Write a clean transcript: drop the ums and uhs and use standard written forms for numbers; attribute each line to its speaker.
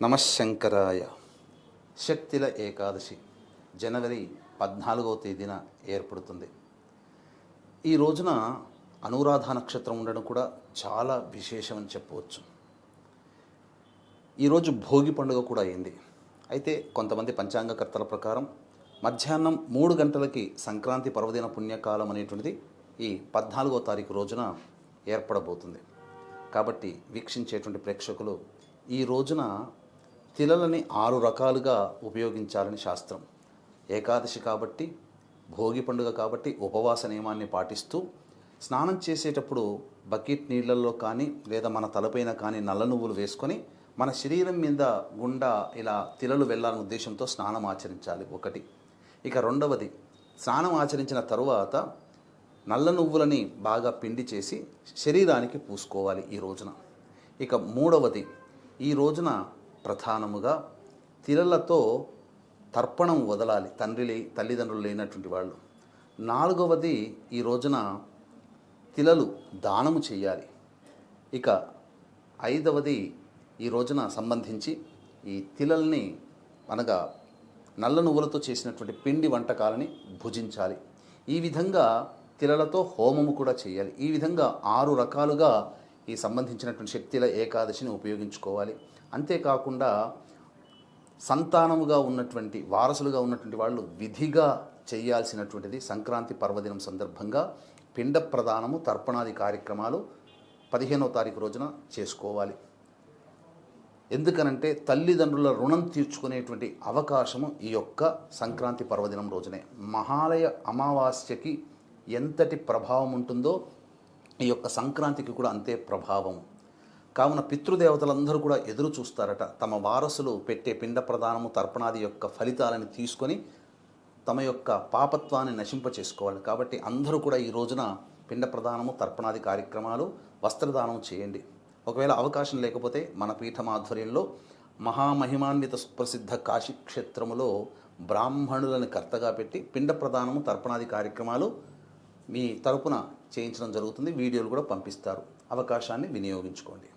Speaker 1: నమశంకరాయ. శక్తిల ఏకాదశి జనవరి 14వ తేదీన ఏర్పడుతుంది. ఈ రోజున అనురాధ నక్షత్రం ఉండడం కూడా చాలా విశేషమని చెప్పవచ్చు. ఈరోజు భోగి పండుగ కూడా అయింది. అయితే కొంతమంది పంచాంగకర్తల ప్రకారం మధ్యాహ్నం 3 గంటలకి సంక్రాంతి పర్వదిన పుణ్యకాలం అనేటువంటిది ఈ 14వ తారీఖు రోజున ఏర్పడబోతుంది. కాబట్టి వీక్షించేటువంటి ప్రేక్షకులు ఈ రోజున తిలలని 6 రకాలుగా ఉపయోగించాలని శాస్త్రం. ఏకాదశి కాబట్టి, భోగి పండుగ కాబట్టి ఉపవాస నియమాన్ని పాటిస్తూ స్నానం చేసేటప్పుడు బకెట్ నీళ్ళల్లో కానీ లేదా మన తలపైన కానీ నల్ల నువ్వులు వేసుకొని మన శరీరం మీద గుండా ఇలా తిలలు వెళ్ళాలనే ఉద్దేశంతో స్నానం ఆచరించాలి ఒకటి. ఇక రెండవది, స్నానం ఆచరించిన తరువాత నల్ల నువ్వులని బాగా పిండి చేసి శరీరానికి పూసుకోవాలి ఈ రోజున. ఇక మూడవది, ఈ రోజున ప్రధానముగా తిలలతో తర్పణం వదలాలి తల్లిదండ్రులు లేనటువంటి వాళ్ళు. నాలుగవది, ఈ రోజున తిలలు దానము చేయాలి. ఇక ఐదవది, ఈ రోజున సంబంధించి ఈ తిలల్ని అనగా నల్ల నువ్వులతో చేసినటువంటి పిండి వంటకాలని భుజించాలి. ఈ విధంగా తిలలతో హోమము కూడా చేయాలి. ఈ విధంగా 6 రకాలుగా ఈ సంబంధించినటువంటి శక్తిల ఏకాదశిని ఉపయోగించుకోవాలి. అంతేకాకుండా సంతానముగా ఉన్నటువంటి వారసులుగా ఉన్నటువంటి వాళ్ళు విధిగా చేయాల్సినటువంటిది సంక్రాంతి పర్వదినం సందర్భంగా పిండ ప్రదానము తర్పణాది కార్యక్రమాలు 15వ తారీఖు రోజున చేసుకోవాలి. ఎందుకనంటే తల్లిదండ్రుల రుణం తీర్చుకునేటువంటి అవకాశము ఈ యొక్క సంక్రాంతి పర్వదినం రోజునే. మహాలయ అమావాస్యకి ఎంతటి ప్రభావం ఉంటుందో ఈ యొక్క సంక్రాంతికి కూడా అంతే ప్రభావం. కావున పితృదేవతలందరూ కూడా ఎదురు చూస్తారట. తమ వారసులు పెట్టే పిండ ప్రదానము తర్పణాది యొక్క ఫలితాలను తీసుకొని తమ యొక్క పాపత్వాన్ని నశింప చేసుకోవాలి. కాబట్టి అందరూ కూడా ఈ రోజున పిండ ప్రదానము తర్పణాది కార్యక్రమాలు వస్త్రదానం చేయండి. ఒకవేళ అవకాశం లేకపోతే మన పీఠం ఆధ్వర్యంలో మహామహిమాన్విత సుప్రసిద్ధ కాశీ క్షేత్రములో బ్రాహ్మణులను కర్తగా పెట్టి పిండ ప్రదానము తర్పణాది కార్యక్రమాలు మీ తరపున చేయించడం జరుగుతుంది. వీడియోలు కూడా పంపిస్తారు. అవకాశాన్ని వినియోగించుకోండి.